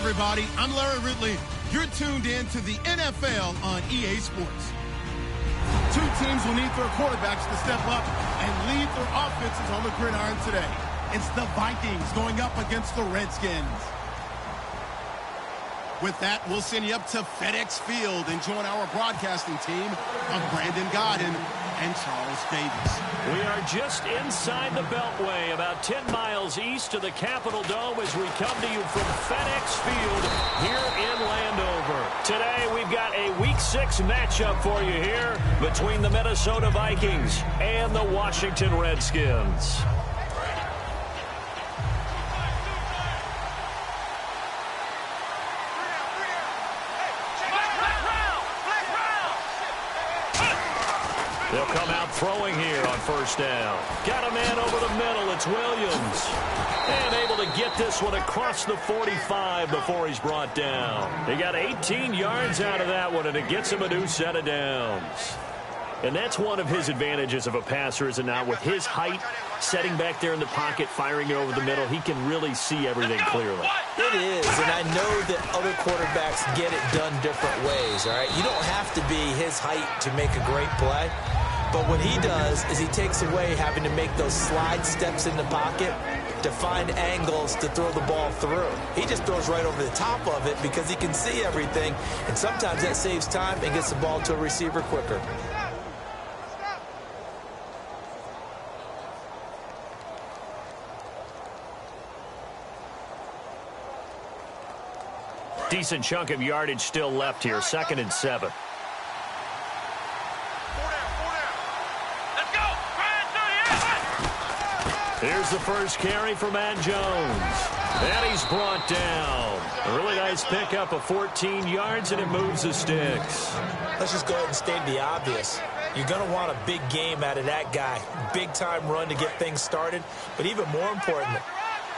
everybody. I'm Larry Ridley. You're tuned in to the NFL on EA Sports. Two teams will need their quarterbacks to step up and lead their offenses on the gridiron today. It's the Vikings going up against the Redskins. With that, we'll send you up to FedEx Field and join our broadcasting team of Brandon Godden and Charles Davis. We are just inside the Beltway, about 10 miles east of the Capitol Dome as we come to you from FedEx Field here in Landover. Today, we've got a Week 6 matchup for you here between the Minnesota Vikings and the Washington Redskins. They'll come out throwing here on first down. Got a man over the middle. It's Williams. And able to get this one across the 45 before he's brought down. He got 18 yards out of that one, and it gets him a new set of downs. And that's one of his advantages of a passer, is it not? With his height, setting back there in the pocket, firing it over the middle, he can really see everything clearly. It is, and I know that other quarterbacks get it done different ways, all right? You don't have to be his height to make a great play. But what he does is he takes away having to make those slide steps in the pocket to find angles to throw the ball through. He just throws right over the top of it because he can see everything, and sometimes that saves time and gets the ball to a receiver quicker. Decent chunk of yardage still left here, 2nd and 7. Here's the first carry for Matt Jones. And he's brought down. A really nice pickup of 14 yards, and it moves the sticks. Let's just go ahead and state the obvious. You're going to want a big game out of that guy. Big-time run to get things started. But even more important,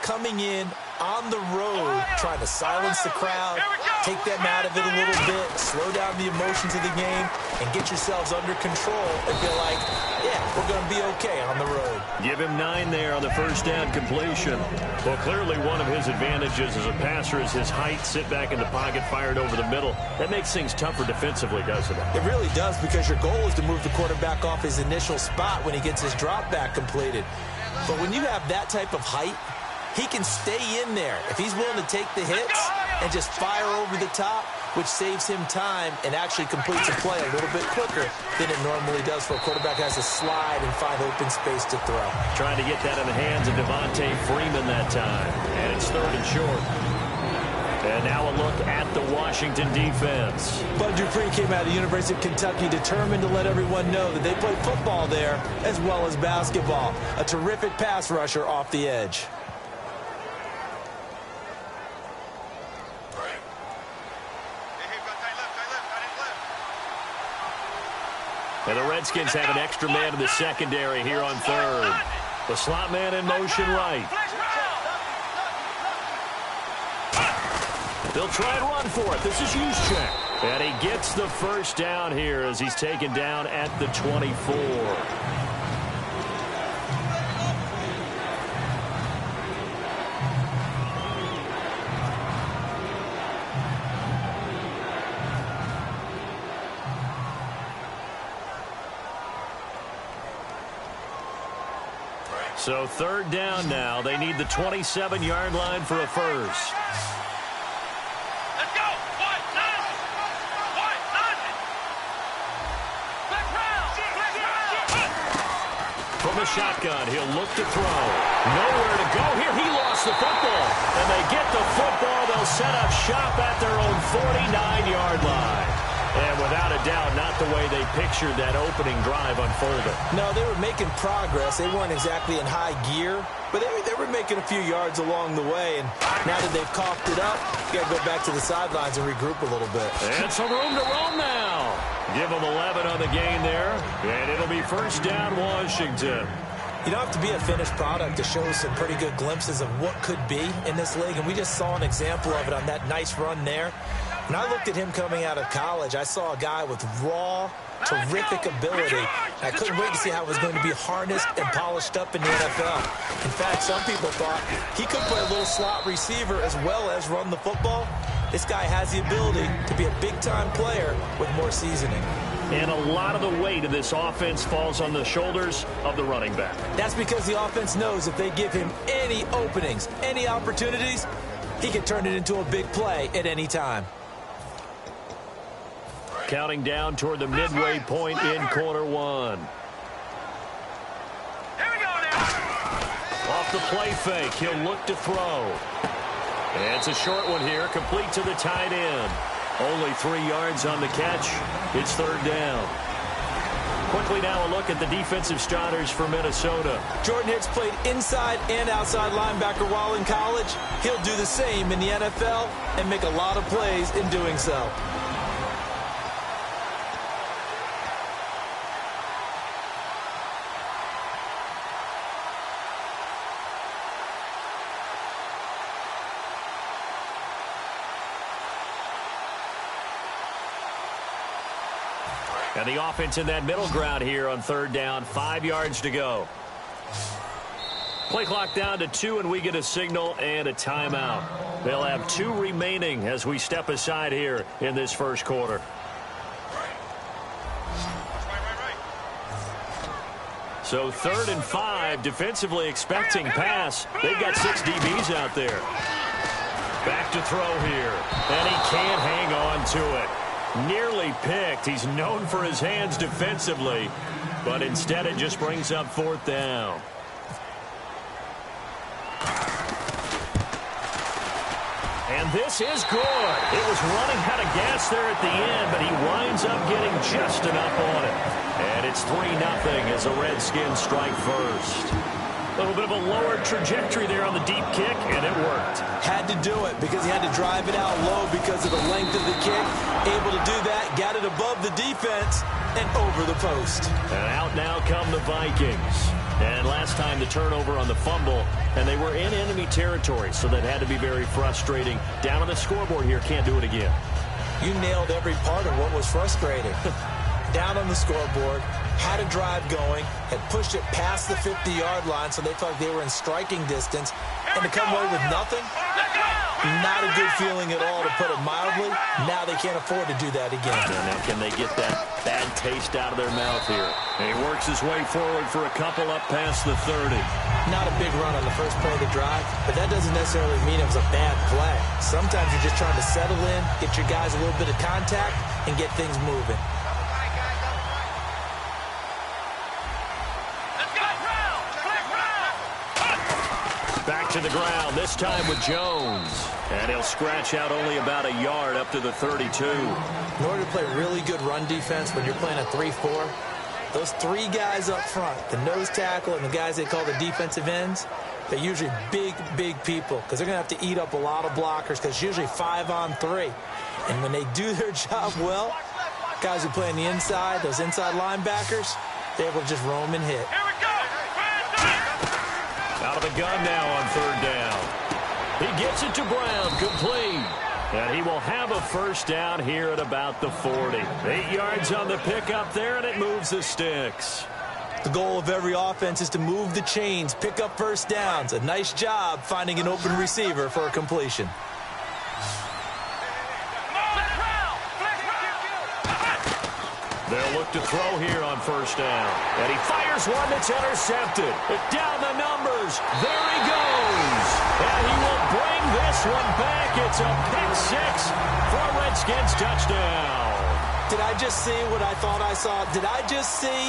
coming in on the road, trying to silence the crowd, take them out of it a little bit, slow down the emotions of the game, and get yourselves under control and feel like, yeah, we're going to be okay on the road. Give him 9 there on the first down completion. Well, clearly one of his advantages as a passer is his height, sit back in the pocket, fired over the middle. That makes things tougher defensively, doesn't it? It really does, because your goal is to move the quarterback off his initial spot when he gets his drop back completed. But when you have that type of height, he can stay in there if he's willing to take the hits and just fire over the top, which saves him time and actually completes a play a little bit quicker than it normally does for a quarterback who has to slide and find open space to throw. Trying to get that in the hands of Devontae Freeman that time. And it's 3rd and short. And now a look at the Washington defense. Bud Dupree came out of the University of Kentucky determined to let everyone know that they play football there as well as basketball. A terrific pass rusher off the edge. And the Redskins have an extra man in the secondary here on 3rd. The slot man in motion right. They'll try and run for it. This is Juszczyk. And he gets the first down here as he's taken down at the 24. So 3rd down now. They need the 27-yard line for a first. Let's go. From the shotgun, he'll look to throw. Nowhere to go here. He lost the football. And they get the football. They'll set up shop at their own 49-yard line. And without a doubt, not the way they pictured that opening drive unfolding. No, they were making progress. They weren't exactly in high gear, but they were making a few yards along the way. And now that they've coughed it up, you got to go back to the sidelines and regroup a little bit. And some room to roam now. Give them 11 on the gain there, and it'll be first down Washington. You don't have to be a finished product to show some pretty good glimpses of what could be in this league, and we just saw an example of it on that nice run there. When I looked at him coming out of college, I saw a guy with raw, terrific ability. I couldn't wait to see how it was going to be harnessed and polished up in the NFL. In fact, some people thought he could play a little slot receiver as well as run the football. This guy has the ability to be a big-time player with more seasoning. And a lot of the weight of this offense falls on the shoulders of the running back. That's because the offense knows if they give him any openings, any opportunities, he can turn it into a big play at any time. Counting down toward the midway point in quarter one. Here we go now. Off the play fake, he'll look to throw. And it's a short one here, complete to the tight end. Only 3 yards on the catch. It's third down. Quickly now a look at the defensive starters for Minnesota. Jordan Hicks played inside and outside linebacker while in college. He'll do the same in the NFL and make a lot of plays in doing so. And the offense in that middle ground here on third down. 5 yards to go. Play clock down to 2, and we get a signal and a timeout. They'll have 2 remaining as we step aside here in this first quarter. So 3rd and 5, defensively expecting pass. They've got 6 DBs out there. Back to throw here, and he can't hang on to it. Nearly picked. He's known for his hands defensively, but instead it just brings up 4th down. And this is good. It was running out of gas there at the end, but he winds up getting just enough on it. And it's 3-0 as the Redskins strike first. A little bit of a lower trajectory there on the deep kick, and it worked. Had to do it because he had to drive it out low because of the length of the kick. Able to do that, got it above the defense and over the post. And out now come the Vikings. And last time the turnover on the fumble, and they were in enemy territory, so that had to be very frustrating. Down on the scoreboard here, can't do it again. You nailed every part of what was frustrating. Down on the scoreboard, had a drive going, had pushed it past the 50-yard line, so they felt like they were in striking distance, and to come away with nothing, not a good feeling at all, to put it mildly. Now they can't afford to do that again. And now can they get that bad taste out of their mouth here? And he works his way forward for a couple up past the 30. Not a big run on the first play of the drive, but that doesn't necessarily mean it was a bad play. Sometimes you're just trying to settle in, get your guys a little bit of contact, and get things moving. Back to the ground, this time with Jones. And he'll scratch out only about a yard up to the 32. In order to play really good run defense when you're playing a 3-4, those 3 guys up front, the nose tackle and the guys they call the defensive ends, they're usually big, big people because they're going to have to eat up a lot of blockers because it's usually 5-on-3. And when they do their job well, guys who play on the inside, those inside linebackers, they're able to just roam and hit. Out of the gun now on third down. He gets it to Brown, complete. And he will have a first down here at about the 40. 8 yards on the pickup there, and it moves the sticks. The goal of every offense is to move the chains, pick up first downs. A nice job finding an open receiver for a completion. They'll look to throw here on first down. And he fires one that's intercepted. Down the numbers. There he goes. And he will bring this one back. It's a pick-6 for a Redskins touchdown. Did I just see what I thought I saw? Did I just see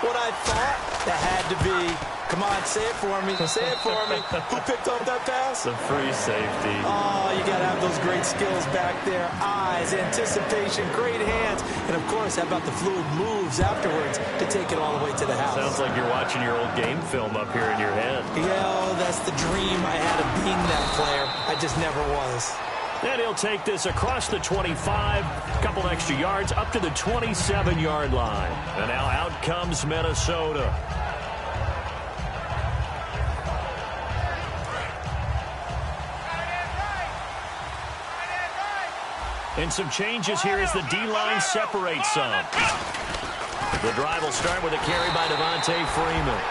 what I thought? That had to be. Come on, say it for me. Say it for me. Who picked up that pass? The free safety. Oh, you got to have those great skills back there. Eyes, anticipation, great hands. And, of course, how about the fluid moves afterwards to take it all the way to the house? Sounds like you're watching your old game film up here in your head. Yeah, that's the dream I had of being that player. I just never was. And he'll take this across the 25, a couple extra yards, up to the 27-yard line. And now out comes Minnesota. And some changes here as the D-line separates some. The drive will start with a carry by Devontae Freeman.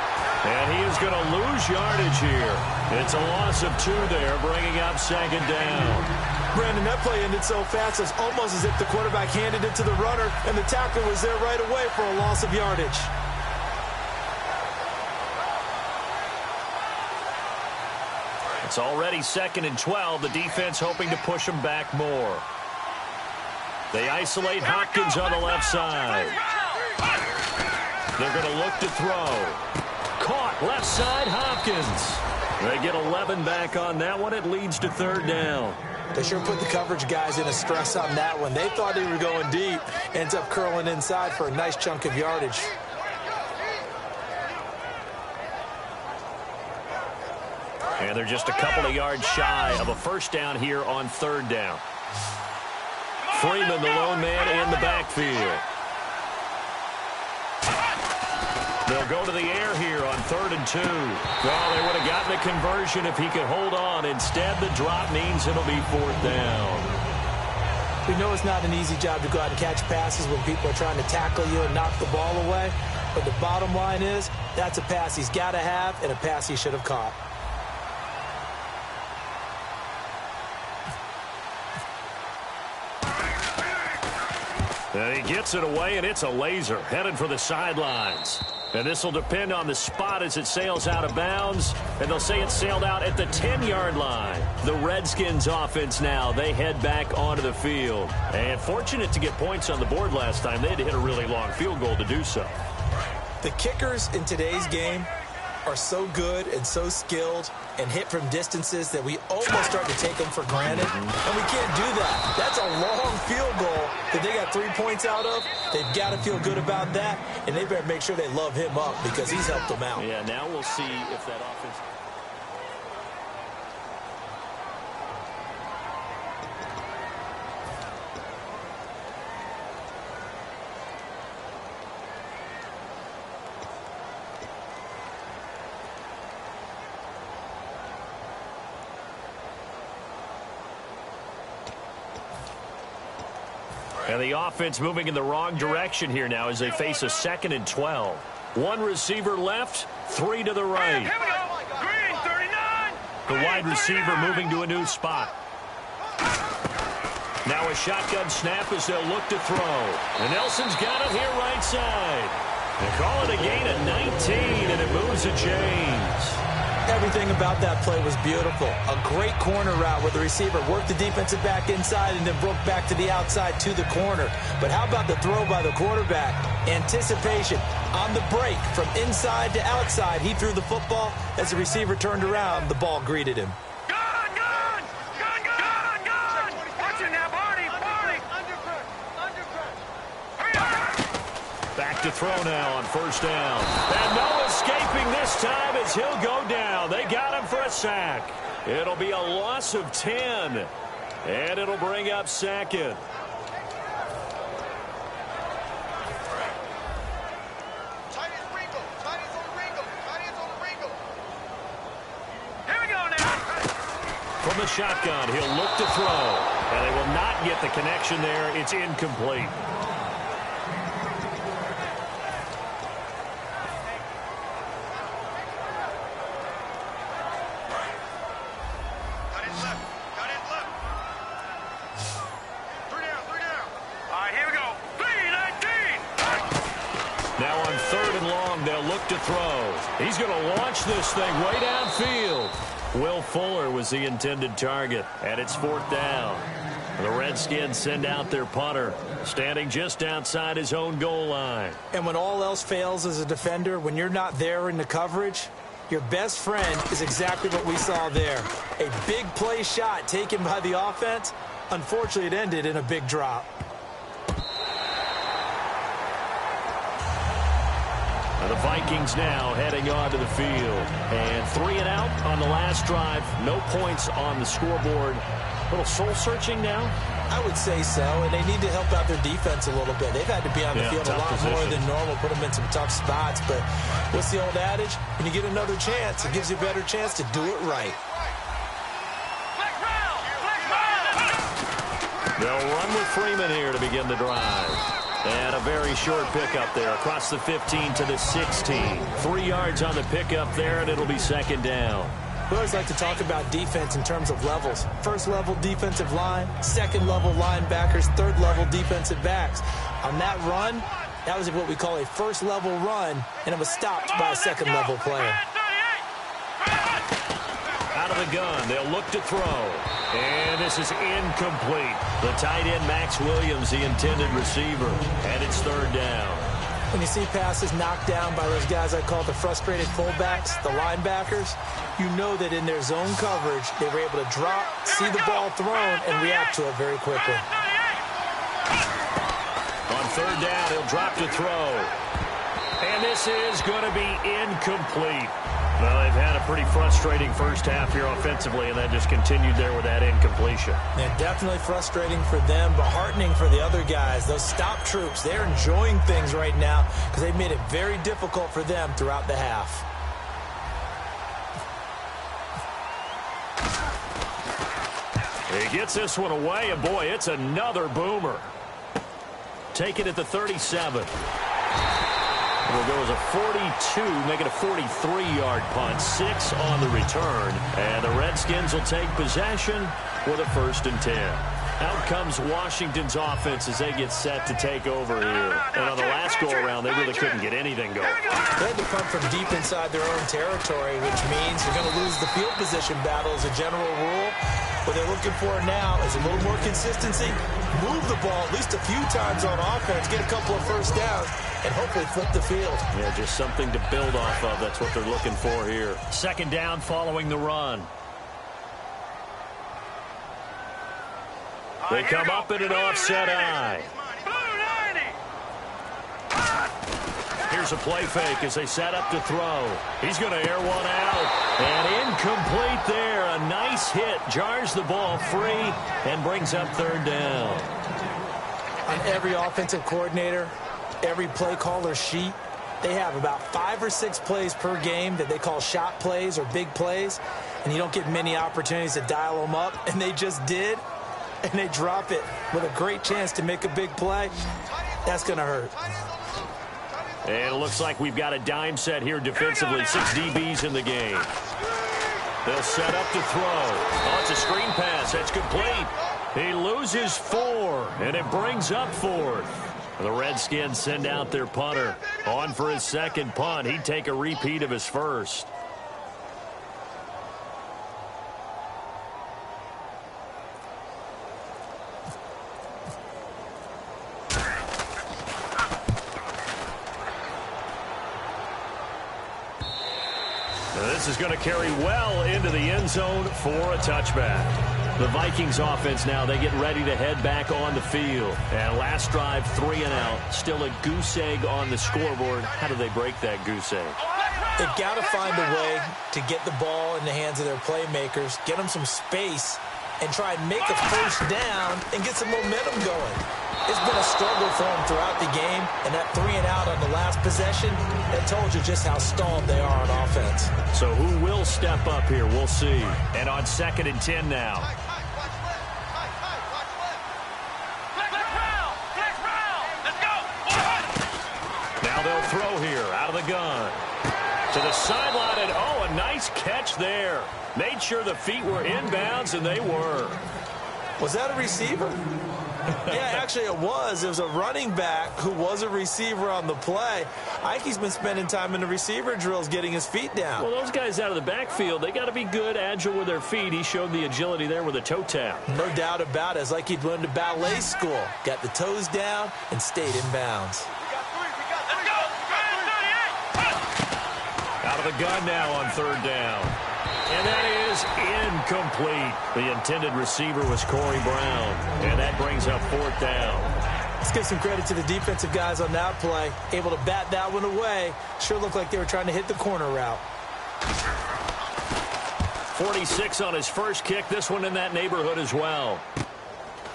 And he is going to lose yardage here. It's a loss of 2 there, bringing up second down. Brandon, that play ended so fast, it's almost as if the quarterback handed it to the runner, and the tackler was there right away for a loss of yardage. It's already 2nd and 12. The defense hoping to push them back more. They isolate Hopkins on the left side. They're going to look to throw. Caught left side, Hopkins. They get 11 back on that one. It leads to 3rd down. They sure put the coverage guys in a stress on that one. They thought they were going deep. Ends up curling inside for a nice chunk of yardage. And they're just a couple of yards shy of a 1st down here on 3rd down. Freeman, the lone man in the backfield. They'll go to the air here on 3rd and 2. Well, they would have gotten a conversion if he could hold on. Instead, the drop means it'll be 4th down. We know it's not an easy job to go out and catch passes when people are trying to tackle you and knock the ball away. But the bottom line is, that's a pass he's got to have and a pass he should have caught. And he gets it away, and it's a laser headed for the sidelines. And this will depend on the spot as it sails out of bounds. And they'll say it sailed out at the 10-yard line. The Redskins offense now, they head back onto the field. And fortunate to get points on the board last time. They had to hit a really long field goal to do so. The kickers in today's game are so good and so skilled and hit from distances that we almost start to take them for granted. And we can't do that. That's a long field goal that they got 3 points out of. They've got to feel good about that, and they better make sure they love him up because he's helped them out. Yeah, now we'll see if that offense... And the offense moving in the wrong direction here now as they face a 2nd and 12. 1 receiver left, 3 to the right. Here we go. Green, 39. The wide receiver moving to a new spot. Now a shotgun snap as they'll look to throw. And Nelson's got it here right side. They call it a gain of 19, and it moves the chains. Everything about that play was beautiful. A great corner route where the receiver worked the defensive back inside and then broke back to the outside to the corner. But how about the throw by the quarterback? Anticipation on the break from inside to outside. He threw the football. As the receiver turned around, the ball greeted him. Gun, gun! Gun, gun, gun! Watching now, Barney, Barney! Hurry up! Back to throw now on 1st down. And no escaping this time as he'll go down. They got him for a sack. It'll be a loss of 10. And it'll bring up 2nd. Here we go now. From the shotgun, he'll look to throw. And they will not get the connection there. It's incomplete. To throw. He's going to launch this thing way downfield. Will Fuller was the intended target, and it's 4th down. The Redskins send out their punter, standing just outside his own goal line. And when all else fails as a defender, when you're not there in the coverage, your best friend is exactly what we saw there. A big play shot taken by the offense. Unfortunately, it ended in a big drop. The Vikings now heading onto the field. And 3 and out on the last drive. No points on the scoreboard. A little soul-searching now? I would say so, and they need to help out their defense a little bit. They've had to be on the field a lot more than normal, put them in some tough spots. But what's the old adage? When you get another chance, it gives you a better chance to do it right. They'll run with Freeman here to begin the drive. And a very short pickup there across the 15 to the 16. 3 yards on the pickup there, and it'll be second down. We always like to talk about defense in terms of levels. First level defensive line, second level linebackers, third level defensive backs. On that run, that was what we call a first level run, and it was stopped by a second level player. Out of the gun, they'll look to throw. And this is incomplete. The tight end, Max Williams, the intended receiver. And it's third down. When you see passes knocked down by those guys I call the frustrated fullbacks, the linebackers, you know that in their zone coverage, they were able to drop, see the ball thrown, and react to it very quickly. On third down, he'll drop to throw. And this is going to be incomplete. Well, they've had a pretty frustrating first half here offensively, and that just continued there with that incompletion. Yeah, definitely frustrating for them, but heartening for the other guys. Those stop troops, they're enjoying things right now because they've made it very difficult for them throughout the half. He gets this one away, and boy, it's another boomer. Take it at the 37. It'll go as a 42, make it a 43-yard punt, 6 on the return. And the Redskins will take possession with a 1st and 10. Out comes Washington's offense as they get set to take over here. And on the last go-around, they really couldn't get anything going. They had to punt from deep inside their own territory, which means you're going to lose the field position battle as a general rule. What they're looking for now is a little more consistency, move the ball at least a few times on offense, get a couple of first downs, and hopefully flip the field. Yeah, just something to build off of. That's what they're looking for here. Second down following the run. They come up in an offset eye. Here's a play fake as they set up to throw. He's going to air one out. And incomplete there. A nice hit. Jars the ball free and brings up third down. On every offensive coordinator, every play caller sheet, they have about 5 or 6 plays per game that they call shot plays or big plays. And you don't get many opportunities to dial them up. And they just did. And they drop it with a great chance to make a big play. That's going to hurt. And it looks like we've got a dime set here defensively. 6 DBs in the game. They'll set up to throw. Oh, it's a screen pass. That's complete. He loses 4, and it brings up 4th. The Redskins send out their punter. On for his second punt. He'd take a repeat of his first. This is going to carry well into the end zone for a touchback. The Vikings offense now, they get ready to head back on the field. And last drive, 3 and out. Still a goose egg on the scoreboard. How do they break that goose egg? They've got to find a way to get the ball in the hands of their playmakers, get them some space, and try and make a first down and get some momentum going. It's been a struggle for them throughout the game, and that 3 and out on the last possession, that told you just how stalled they are on offense. So who will step up here? We'll see. And on 2nd and 10 now. Now they'll throw here out of the gun. To the sideline, and oh, a nice catch there. Made sure the feet were inbounds, and they were. Was that a receiver? Yeah, actually it was. It was a running back who was a receiver on the play. Ike's been spending time in the receiver drills getting his feet down. Well, those guys out of the backfield, they got to be good, agile with their feet. He showed the agility there with a toe tap. No doubt about it. It's like he'd went to ballet school. Got the toes down and stayed in bounds. Out of the gun now on 3rd down. And that is incomplete. The intended receiver was Corey Brown. And that brings up 4th down. Let's give some credit to the defensive guys on that play. Able to bat that one away. Sure looked like they were trying to hit the corner route. 46 on his first kick. This one in that neighborhood as well.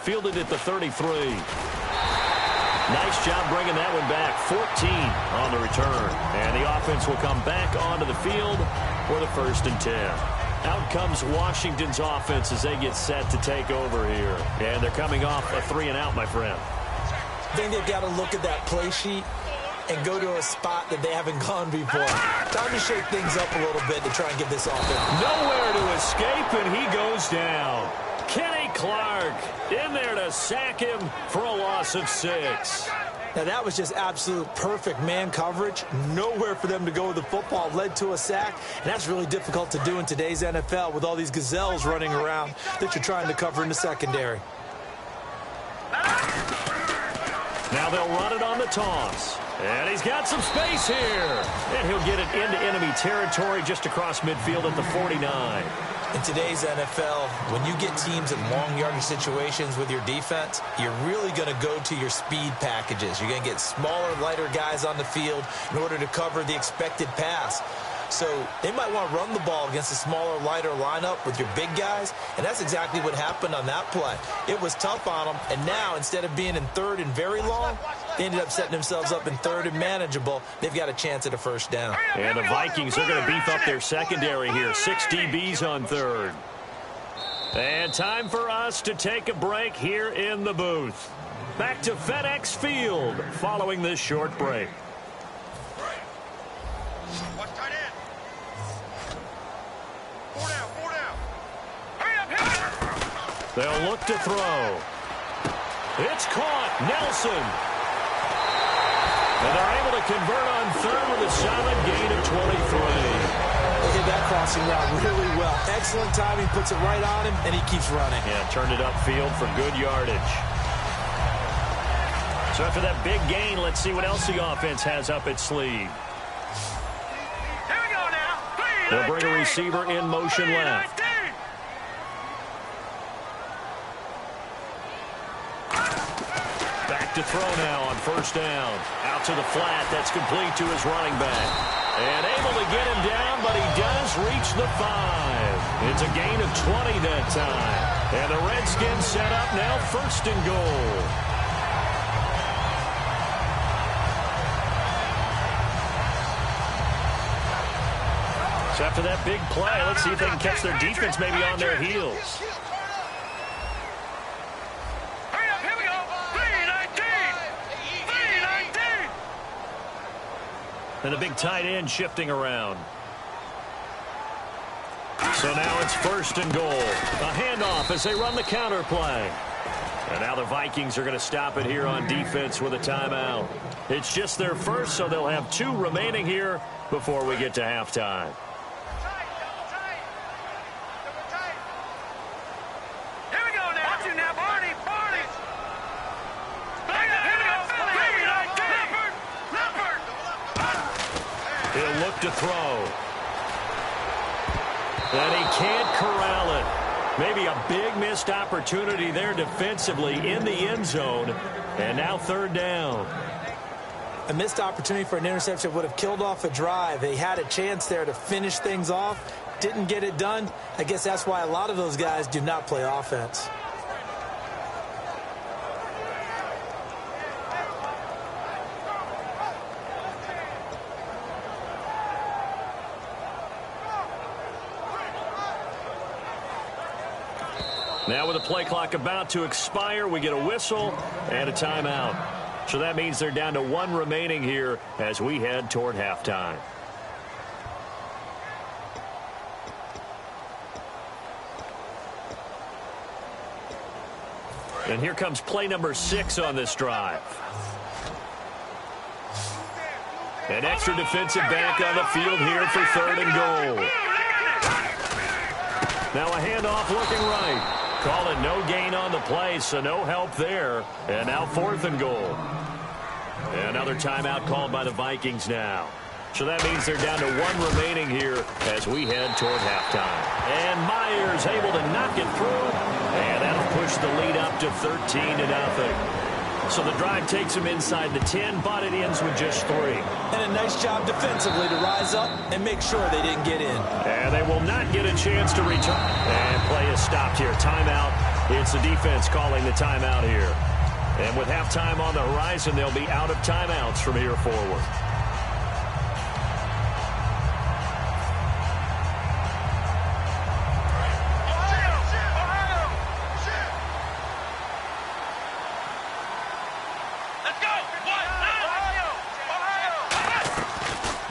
Fielded at the 33. Nice job bringing that one back. 14 on the return. And the offense will come back onto the field for the 1st and 10. Out comes Washington's offense as they get set to take over here. And they're coming off a 3-and-out, my friend. I think they've got to look at that play sheet and go to a spot that they haven't gone before. Time to shake things up a little bit to try and get this offense. Nowhere to escape, and he goes down. Kenny Clark in there to sack him for a loss of 6. Now, that was just absolute perfect man coverage. Nowhere for them to go with the football. Led to a sack, and that's really difficult to do in today's NFL with all these gazelles running around that you're trying to cover in the secondary. Now they'll run it on the toss. And he's got some space here. And he'll get it into enemy territory just across midfield at the 49. In today's NFL, when you get teams in long yardage situations with your defense, you're really going to go to your speed packages. You're going to get smaller, lighter guys on the field in order to cover the expected pass. So they might want to run the ball against a smaller, lighter lineup with your big guys, and that's exactly what happened on that play. It was tough on them, and now instead of being in third and very long, they ended up setting themselves up in third and manageable. They've got a chance at a first down. And the Vikings are going to beef up their secondary here. 6 DBs on third. And time for us to take a break here in the booth. Back to FedEx Field following this short break. They'll look to throw. It's caught. Nelson. And they're able to convert on third with a solid gain of 23. They did that crossing route really well. Excellent timing, puts it right on him, and he keeps running. Yeah, turned it upfield for good yardage. So after that big gain, let's see what else the offense has up its sleeve. Here we go now. They'll bring a receiver in motion left. Back to throw now on first down. Out to the flat. That's complete to his running back. And able to get him down, but he does reach the 5. It's a gain of 20 that time. And the Redskins set up now first and goal. So after that big play, let's see if they can catch their defense maybe on their heels. And the big tight end shifting around. So now it's first and goal. A handoff as they run the counter play. And now the Vikings are going to stop it here on defense with a timeout. It's just their first, so they'll have 2 remaining here before we get to halftime. He'll look to throw. And he can't corral it. Maybe a big missed opportunity there defensively in the end zone. And now third down. A missed opportunity for an interception would have killed off a drive. They had a chance there to finish things off. Didn't get it done. I guess that's why a lot of those guys do not play offense. Now with the play clock about to expire, we get a whistle and a timeout. So that means they're down to 1 remaining here as we head toward halftime. And here comes play number 6 on this drive. An extra defensive back on the field here for third and goal. Now a handoff looking right. Call it no gain on the play, so no help there. And now fourth and goal. Another timeout called by the Vikings now. So that means they're down to 1 remaining here as we head toward halftime. And Myers able to knock it through. And that'll push the lead up to 13-0. So the drive takes them inside the 10, but it ends with just 3. And a nice job defensively to rise up and make sure they didn't get in. And they will not get a chance to return. And play is stopped here. Timeout. It's the defense calling the timeout here. And with halftime on the horizon, they'll be out of timeouts from here forward.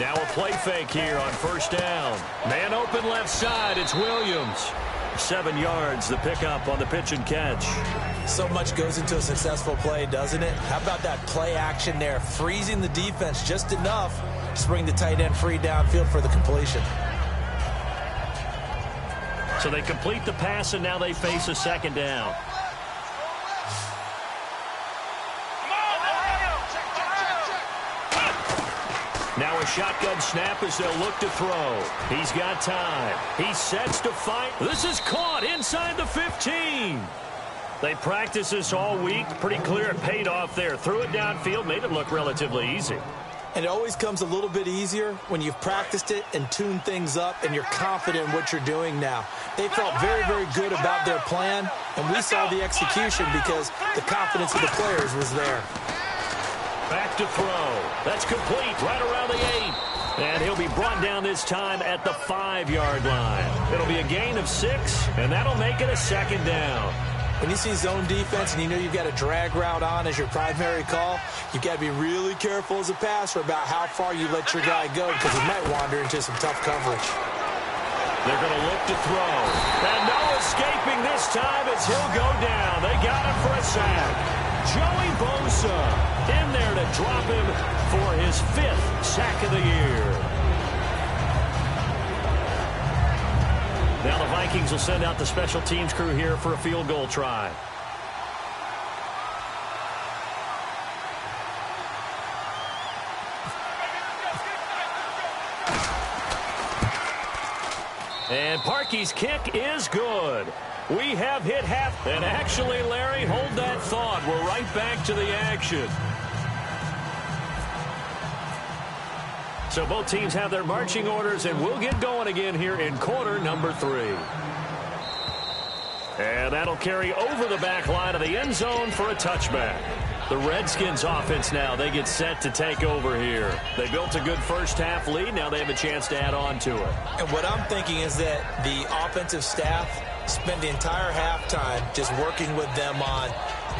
Now a play fake here on first down. Man open left side. It's Williams. 7 yards, the pickup on the pitch and catch. So much goes into a successful play, doesn't it? How about that play action there, freezing the defense just enough to bring the tight end free downfield for the completion. So they complete the pass, and now they face a second down. Now a shotgun snap as they'll look to throw. He's got time. He sets to fight. This is caught inside the 15. They practiced this all week. Pretty clear it paid off there. Threw it downfield, made it look relatively easy. And it always comes a little bit easier when you've practiced it and tuned things up and you're confident in what you're doing now. They felt very, very good about their plan, and we saw the execution because the confidence of the players was there. Back to throw. That's complete right around the 8. And he'll be brought down this time at the 5-yard line. It'll be a gain of 6, and that'll make it a second down. When you see zone defense and you know you've got a drag route on as your primary call, you've got to be really careful as a passer about how far you let your guy go because he might wander into some tough coverage. They're going to look to throw. And no escaping this time as he'll go down. They got him for a sack. Joey Bosa in there to drop him for his 5th sack of the year. Now the Vikings will send out the special teams crew here for a field goal try. And Parkey's kick is good. We have hit half. And actually, Larry, hold that thought. We're right back to the action. So both teams have their marching orders, and we'll get going again here in quarter number 3. And that'll carry over the back line of the end zone for a touchback. The Redskins offense now, they get set to take over here. They built a good first half lead. Now they have a chance to add on to it. And what I'm thinking is that the offensive staff spend the entire halftime just working with them on,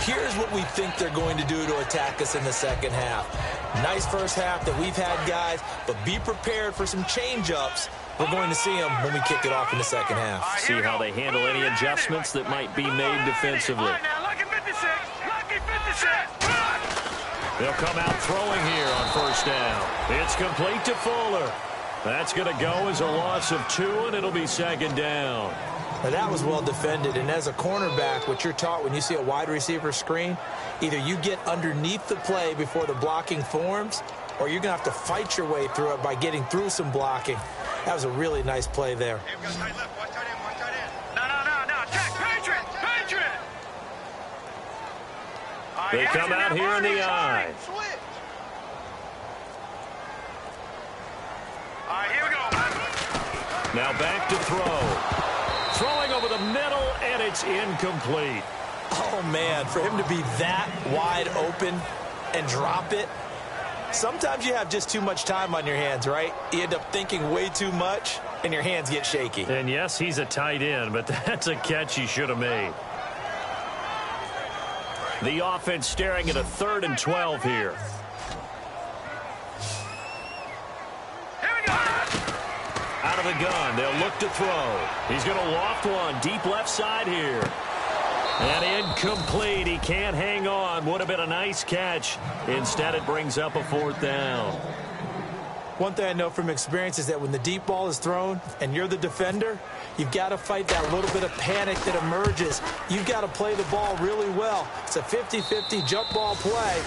here's what we think they're going to do to attack us in the second half. Nice first half that we've had, guys, but be prepared for some change-ups. We're going to see them when we kick it off in the second half. See how they handle any adjustments that might be made defensively. They'll come out throwing here on first down. It's complete to Fuller. That's going to go as a loss of 2, and it'll be second down. Now that was well defended, and as a cornerback, what you're taught when you see a wide receiver screen, either you get underneath the play before the blocking forms, or you're going to have to fight your way through it by getting through some blocking. That was a really nice play there. They come out here in the eye. Now back to throw. Throwing over the middle, and it's incomplete. Oh, man, for him to be that wide open and drop it. Sometimes you have just too much time on your hands, right? You end up thinking way too much, and your hands get shaky. And, yes, he's a tight end, but that's a catch he should have made. The offense staring at a 3rd and 12 here. Out of the gun, they'll look to throw. He's going to loft one deep left side here. And incomplete. He can't hang on. Would have been a nice catch. Instead, it brings up a 4th down. One thing I know from experience is that when the deep ball is thrown and you're the defender, you've got to fight that little bit of panic that emerges. You've got to play the ball really well. It's a 50-50 jump ball play.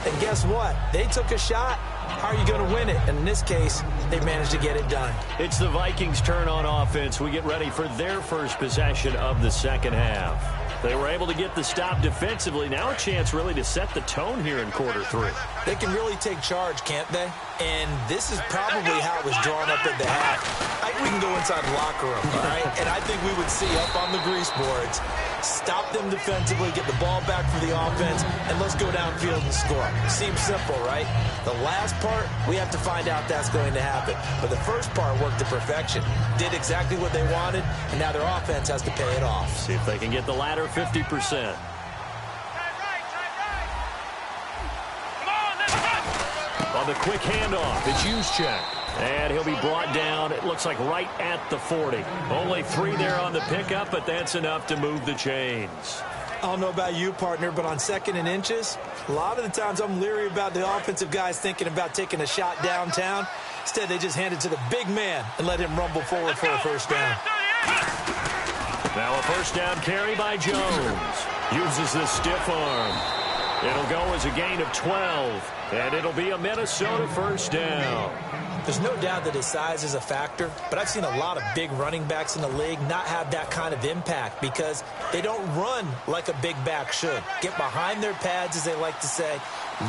And guess what? They took a shot. How are you going to win it? And in this case, they managed to get it done. It's the Vikings' turn on offense. We get ready for their first possession of the second half. They were able to get the stop defensively. Now a chance really to set the tone here in quarter 3. They can really take charge, can't they? And this is probably how it was drawn up at the half. I think we can go inside the locker room, all right? And I think we would see up on the grease boards, stop them defensively, get the ball back for the offense, and let's go downfield and score. Seems simple, right? The last part, we have to find out that's going to happen. But the first part worked to perfection. Did exactly what they wanted, and now their offense has to pay it off. See if they can get the latter 50%. On the quick handoff, it's Juszczyk. And he'll be brought down, it looks like right at the 40. Only 3 there on the pickup, but that's enough to move the chains. I don't know about you, partner, but on 2nd and inches, a lot of the times I'm leery about the offensive guys thinking about taking a shot downtown. Instead, they just hand it to the big man and let him rumble forward for a first down. Now a first down carry by Jones. Uses the stiff arm. It'll go as a gain of 12, and it'll be a Minnesota first down. There's no doubt that his size is a factor, but I've seen a lot of big running backs in the league not have that kind of impact because they don't run like a big back should. Get behind their pads, as they like to say,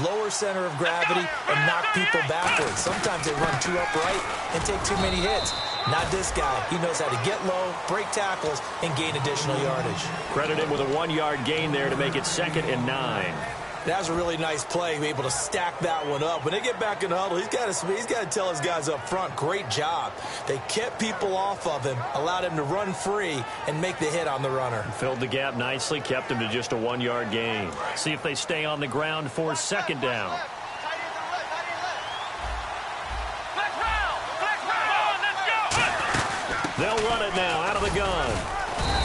lower center of gravity, and knock people backwards. Sometimes they run too upright and take too many hits. Not this guy. He knows how to get low, break tackles, and gain additional yardage. Credit him with a 1-yard gain there to make it 2nd and 9. That was a really nice play, to be able to stack that one up. When they get back in the huddle, he's got to tell his guys up front, great job. They kept people off of him, allowed him to run free, and make the hit on the runner. Filled the gap nicely, kept him to just a 1-yard gain. See if they stay on the ground for 2nd down. They'll run it now out of the gun.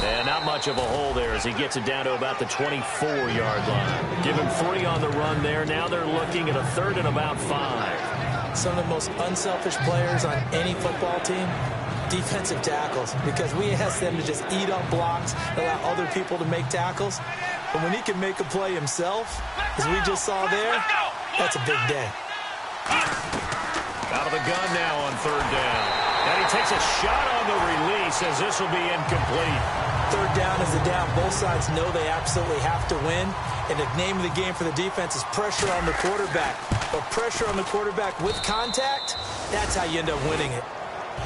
And not much of a hole there as he gets it down to about the 24-yard line. Give him 3 on the run there. Now they're looking at a 3rd and about 5. Some of the most unselfish players on any football team, defensive tackles, because we ask them to just eat up blocks, allow other people to make tackles. But when he can make a play himself, as we just saw there, that's a big day. Out of the gun now on 3rd down. And he takes a shot on the release as this will be incomplete. 3rd down is the down. Both sides know they absolutely have to win. And the name of the game for the defense is pressure on the quarterback. But pressure on the quarterback with contact, that's how you end up winning it.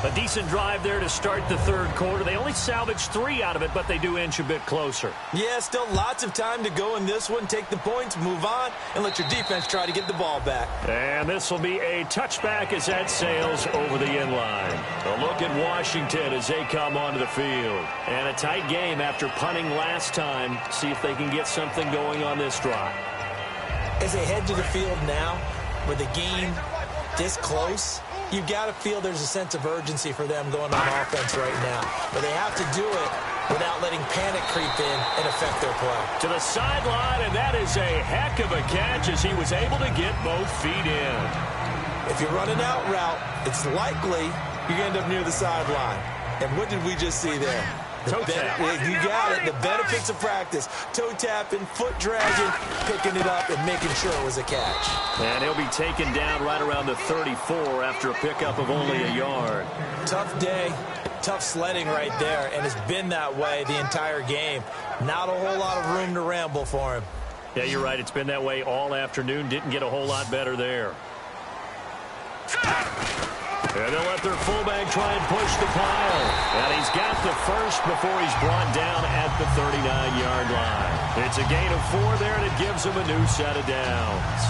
A decent drive there to start the 3rd quarter. They only salvaged 3 out of it, but they do inch a bit closer. Yeah, still lots of time to go in this one. Take the points, move on, and let your defense try to get the ball back. And this will be a touchback as that sails over the end line. A look at Washington as they come onto the field. And a tight game after punting last time. See if they can get something going on this drive. As they head to the field now, with the game this close, you've got to feel there's a sense of urgency for them going on offense right now. But they have to do it without letting panic creep in and affect their play. To the sideline, and that is a heck of a catch as he was able to get both feet in. If you're running out route, it's likely you're going to end up near the sideline. And what did we just see there? Toe tap. You got it. The benefits of practice. Toe tapping, foot dragging, picking it up, and making sure it was a catch. And he'll be taken down right around the 34 after a pickup of only a yard. Tough day, tough sledding right there, and it's been that way the entire game. Not a whole lot of room to ramble for him. Yeah, you're right. It's been that way all afternoon. Didn't get a whole lot better there. And they'll let their fullback try and push the pile. And he's got the first before he's brought down at the 39-yard line. It's a gain of 4 there, and it gives him a new set of downs.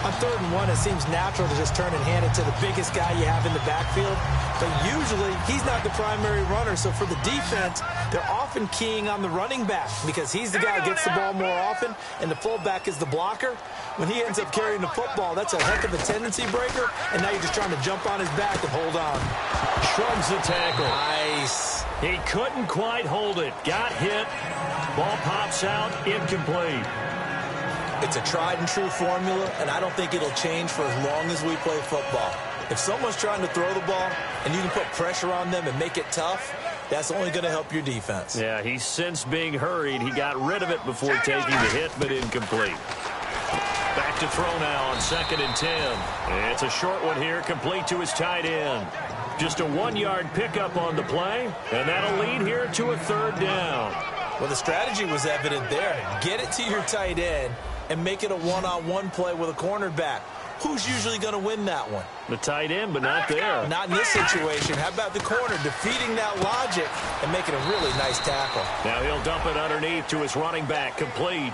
On 3rd and 1, it seems natural to just turn and hand it to the biggest guy you have in the backfield. But usually, he's not the primary runner. So for the defense, they're often keying on the running back because he's the guy who gets the ball more often, and the fullback is the blocker. When he ends up carrying the football, that's a heck of a tendency breaker, and now you're just trying to jump on his back and hold on. Shrugs the tackle. Nice. He couldn't quite hold it. Got hit. Ball pops out. Incomplete. It's a tried-and-true formula, and I don't think it'll change for as long as we play football. If someone's trying to throw the ball and you can put pressure on them and make it tough, that's only going to help your defense. Yeah, he's since being hurried. He got rid of it before taking the hit, but incomplete. Back to throw now on 2nd and 10. It's a short one here, complete to his tight end. Just a 1-yard pickup on the play, and that'll lead here to a 3rd down. Well, the strategy was evident there. Get it to your tight end and make it a one-on-one play with a cornerback. Who's usually going to win that one? The tight end, but not there. Not in this situation. How about the corner defeating that logic and making a really nice tackle? Now he'll dump it underneath to his running back, complete.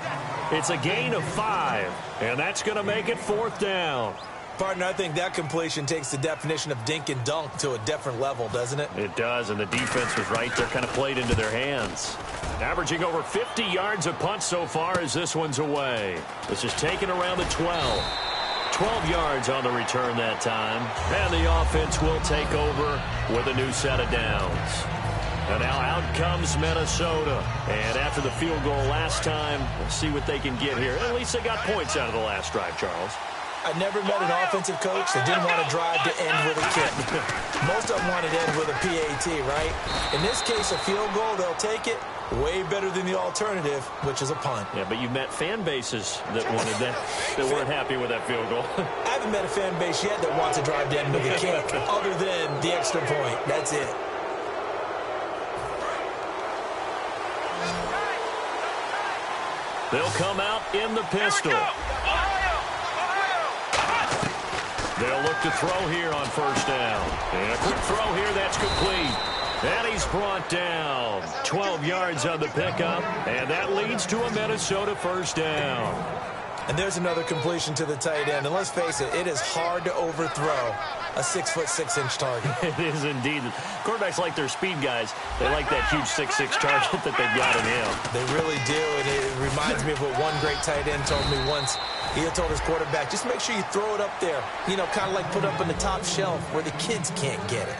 It's a gain of 5, and that's going to make it 4th down. Partner, I think that completion takes the definition of dink and dunk to a different level, doesn't it? It does, and the defense was right there, kind of played into their hands. Averaging over 50 yards a punt so far as this one's away. This is taken around the 12. 12 yards on the return that time. And the offense will take over with a new set of downs. And now out comes Minnesota. And after the field goal last time, we'll see what they can get here. At least they got points out of the last drive, Charles. I never met an offensive coach that didn't want to drive to end with a kick. Most of them wanted to end with a PAT, right? In this case, a field goal, they'll take it. Way better than the alternative, which is a punt. Yeah, but you've met fan bases that wanted that weren't happy with that field goal. I haven't met a fan base yet that wants to drive to end with a kick, other than the extra point. That's it. They'll come out in the pistol. They'll look to throw here on first down. And a quick throw here, that's complete. And he's brought down. 12 yards on the pickup, and that leads to a Minnesota first down. And there's another completion to the tight end. And let's face it, it is hard to overthrow a 6'6" target. It is indeed. Quarterbacks like their speed guys. They like that huge 6'6" target that they've got in him. They really do, and it reminds me of what one great tight end told me once. He had told his quarterback, just make sure you throw it up there. You know, kind of like put up on the top shelf where the kids can't get it.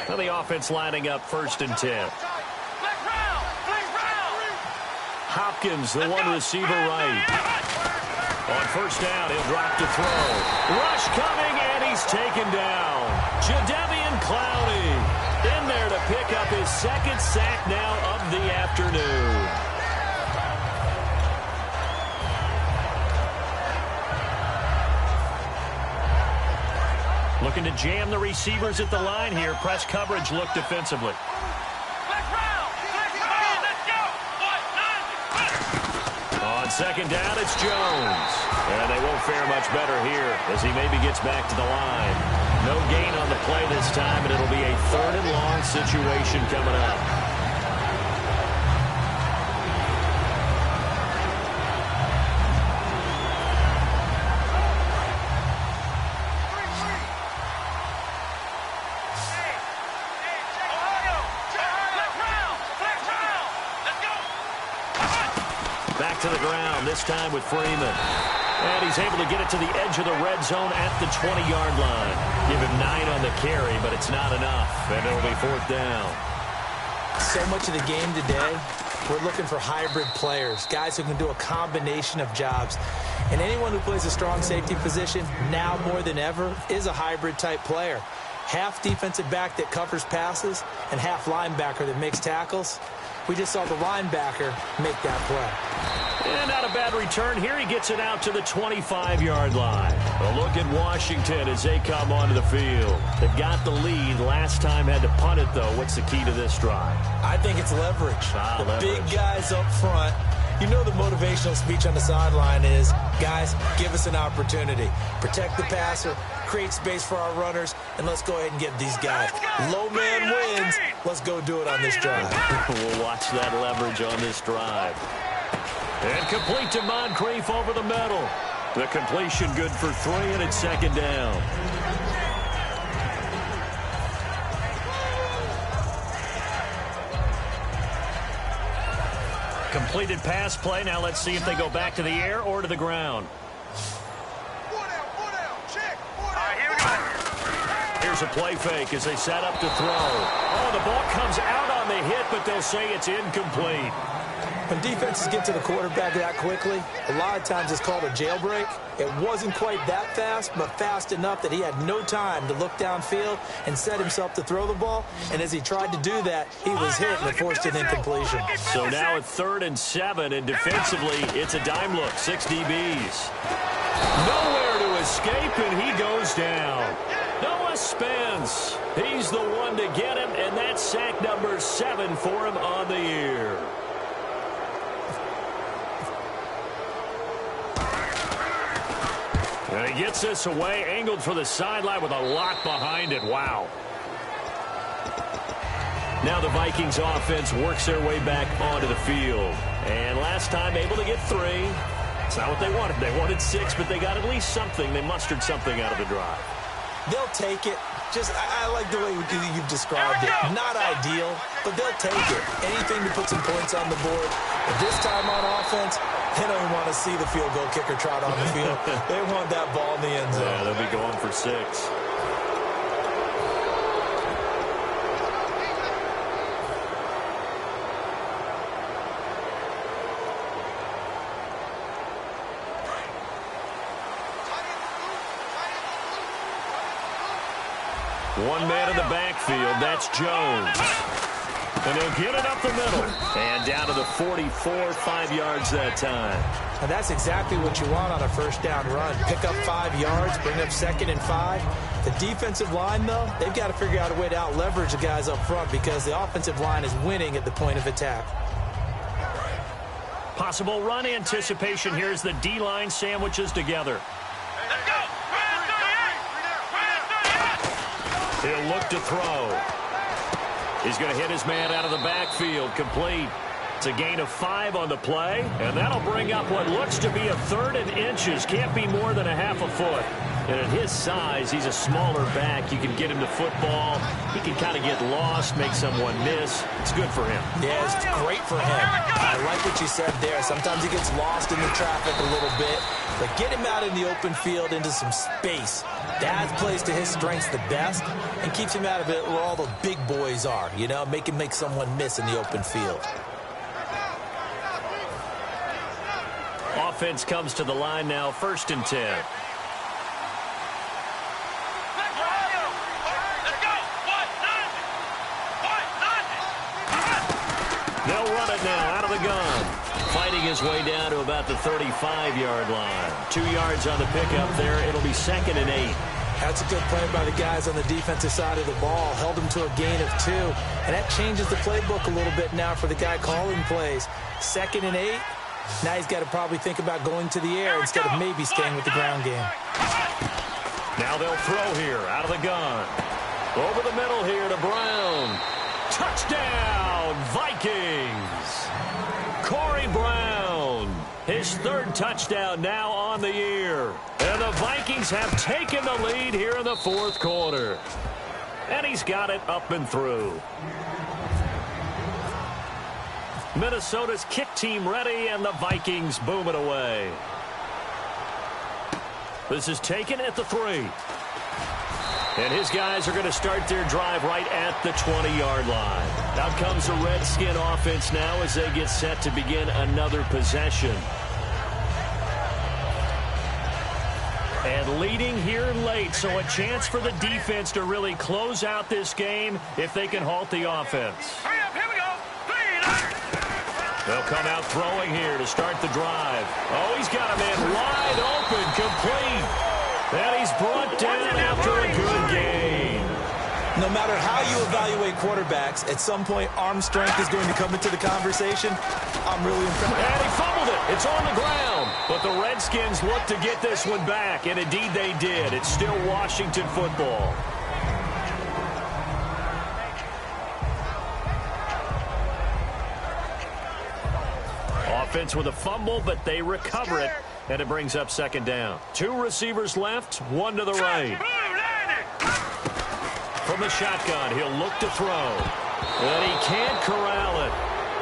Well, the offense lining up 1st and 10. Hopkins, the one receiver right. On first down, he'll drop to throw. Rush coming, and he's taken down. Jadeveon Clowney in there to pick up his 2nd sack now of the afternoon. Looking to jam the receivers at the line here. Press coverage look defensively. On 2nd down, it's Jones. And they won't fare much better here as he maybe gets back to the line. No gain on the play this time, and it'll be a 3rd and long situation coming up. To the ground, this time with Freeman. And he's able to get it to the edge of the red zone at the 20-yard line. Give him 9 on the carry, but it's not enough, and it'll be 4th down. So much of the game today, we're looking for hybrid players, guys who can do a combination of jobs. And anyone who plays a strong safety position, now more than ever, is a hybrid-type player. Half defensive back that covers passes and half linebacker that makes tackles. We just saw the linebacker make that play. And not a bad return here. He gets it out to the 25-yard line. A look at Washington as they come onto the field. They've got the lead. Last time had to punt it, though. What's the key to this drive? I think it's leverage. Leverage. Big guys up front. You know the motivational speech on the sideline is, guys, give us an opportunity. Protect the passer, create space for our runners, and let's go ahead and get these guys. Low man wins. Let's go do it on this drive. We'll watch that leverage on this drive. And complete to Moncrief over the middle. The completion good for 3, and it's 2nd down. Completed pass play. Now let's see if they go back to the air or to the ground. Here's a play fake as they set up to throw. Oh, the ball comes out on the hit, but they'll say it's incomplete. When defenses get to the quarterback that quickly, a lot of times it's called a jailbreak. It wasn't quite that fast, but fast enough that he had no time to look downfield and set himself to throw the ball. And as he tried to do that, he was hit and it forced an incompletion. So now at 3rd and 7, and defensively, it's a dime look. 6 DBs. Nowhere to escape, and he goes down. Noah Spence. He's the one to get him, and that's sack number 7 for him on the year. And he gets this away, angled for the sideline with a lock behind it. Wow. Now the Vikings offense works their way back onto the field. And last time able to get 3. It's not what they wanted. They wanted 6, but they got at least something. They mustered something out of the drive. They'll take it. I like the way you've described it. Not ideal, but they'll take it. Anything to put some points on the board. But this time on offense, they don't even want to see the field goal kicker trot on the field. They want that ball in the end zone. Yeah, they'll be going for 6. One man in the backfield, that's Jones. And he'll get it up the middle. And down to the 44, 5 yards that time. And that's exactly what you want on a first down run. Pick up 5 yards, bring up 2nd and 5. The defensive line, though, they've got to figure out a way to out-leverage the guys up front because the offensive line is winning at the point of attack. Possible run anticipation. Here's the D-line sandwiches together. Let's go! He'll look to throw. He's going to hit his man out of the backfield. Complete. It's a gain of 5 on the play, and that'll bring up what looks to be a 3rd and inches. Can't be more than a half a foot. And at his size, he's a smaller back. You can get him to football. He can kind of get lost, make someone miss. It's good for him. Yeah, it's great for him. I like what you said there. Sometimes he gets lost in the traffic a little bit, but get him out in the open field into some space. That plays to his strengths the best and keeps him out of it where all the big boys are, you know, make him make someone miss in the open field. Offense comes to the line now, 1st and 10. They'll run it now out of the gun. Fighting his way down to about the 35-yard line. 2 yards on the pickup there. It'll be 2nd and 8. That's a good play by the guys on the defensive side of the ball. Held him to a gain of 2. And that changes the playbook a little bit now for the guy calling plays. 2nd and 8. Now he's got to probably think about going to the air instead of maybe staying with the ground game. Now they'll throw here out of the gun. Over the middle here to Brown. Touchdown, Vikings. Corey Brown, his 3rd touchdown now on the year. And the Vikings have taken the lead here in the 4th quarter. And he's got it up and through. Minnesota's kick team ready, and the Vikings boom it away. This is taken at the 3. And his guys are going to start their drive right at the 20-yard line. Out comes the Redskin offense now as they get set to begin another possession. And leading here late, so a chance for the defense to really close out this game if they can halt the offense. Hurry up, here we go. They'll come out throwing here to start the drive. Oh, he's got a man wide open, complete. And he's brought down after a good game. No matter how you evaluate quarterbacks, at some point arm strength is going to come into the conversation. I'm really impressed. And he fumbled it. It's on the ground. But the Redskins look to get this one back, and indeed they did. It's still Washington football. Offense with a fumble, but they recover it, and it brings up 2nd down. 2 receivers left, 1 to the right. From the shotgun, he'll look to throw. And he can't corral it.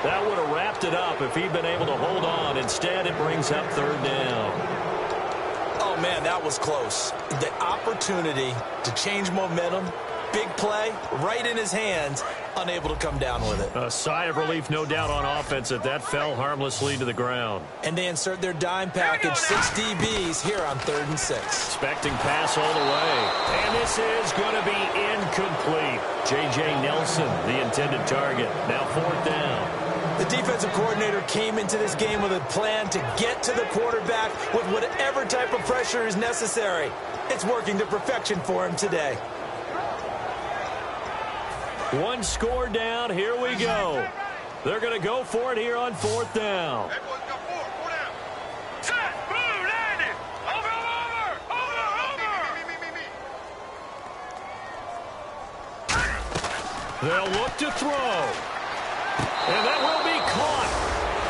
That would have wrapped it up if he'd been able to hold on. Instead, it brings up 3rd down. Oh, man, that was close. The opportunity to change momentum, big play, right in his hands, unable to come down with it. A sigh of relief, no doubt, on offense that fell harmlessly to the ground. And they insert their dime package, 6 DBs here on 3rd and 6. Expecting pass all the way. And this is going to be incomplete. J.J. Nelson, the intended target. Now 4th down. The defensive coordinator came into this game with a plan to get to the quarterback with whatever type of pressure is necessary. It's working to perfection for him today. 1 score down. Here we go. They're going to go for it here on 4th down. Hey, boys, got 4 down. Set, boom, landed. Over. They'll look to throw. And that will be caught.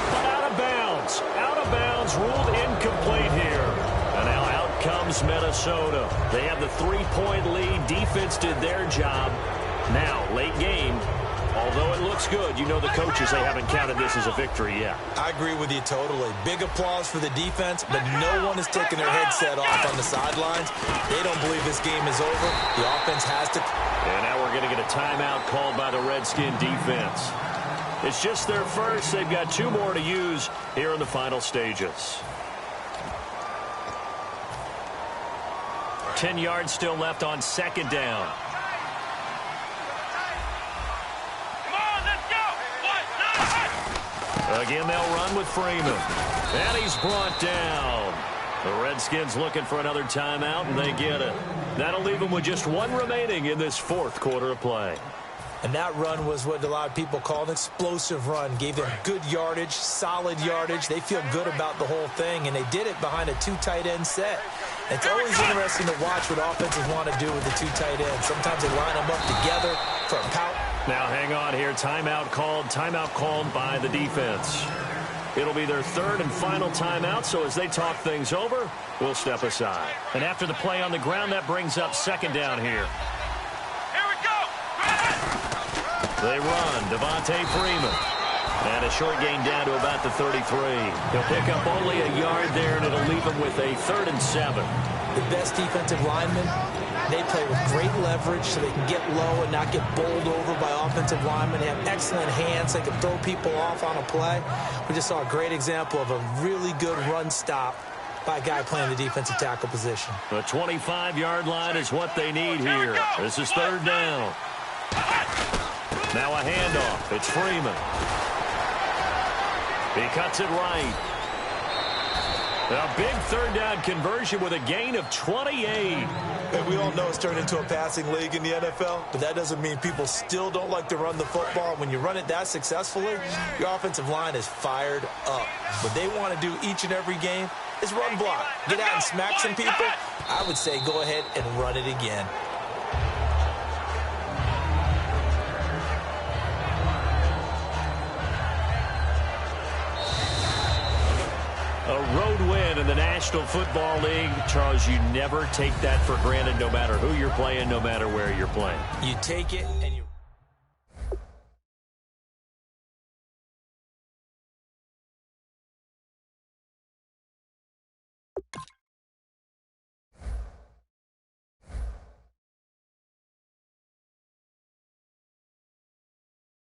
But out of bounds. Out of bounds, ruled incomplete here. And now out comes Minnesota. They have the 3-point lead. Defense did their job. Now, late game, although it looks good, you know the coaches, they haven't counted this as a victory yet. I agree with you totally. Big applause for the defense, but no one is taking their headset off on the sidelines. They don't believe this game is over. The offense has to. And now we're going to get a timeout called by the Redskin defense. It's just their first. They've got 2 more to use here in the final stages. 10 yards still left on second down. Again, they'll run with Freeman. And he's brought down. The Redskins looking for another timeout, and they get it. That'll leave them with just 1 remaining in this 4th quarter of play. And that run was what a lot of people call an explosive run. Gave them good yardage, solid yardage. They feel good about the whole thing, and they did it behind a 2 tight end set. It's always interesting to watch what offenses want to do with the 2 tight ends. Sometimes they line them up together for a pout. Now hang on here. Timeout called by the defense. It'll be their 3rd and final timeout, so as they talk things over, we'll step aside. And after the play on the ground, that brings up second down here. Here we go. They run. Devontae Freeman. And a short gain down to about the 33. He'll pick up only a yard there, and it'll leave him with a 3rd and 7. The best defensive linemen, they play with great leverage so they can get low and not get bowled over by offensive linemen. They have excellent hands. They can throw people off on a play. We just saw a great example of a really good run stop by a guy playing the defensive tackle position. The 25-yard line is what they need here. This is 3rd down. Now a handoff. It's Freeman. He cuts it right. A big 3rd down conversion with a gain of 28. And we all know it's turned into a passing league in the NFL, but that doesn't mean people still don't like to run the football. When you run it that successfully, your offensive line is fired up. What they want to do each and every game is run block. Get out and smack some people. I would say go ahead and run it again. A road win in the National Football League. Charles, you never take that for granted no matter who you're playing, no matter where you're playing. You take it and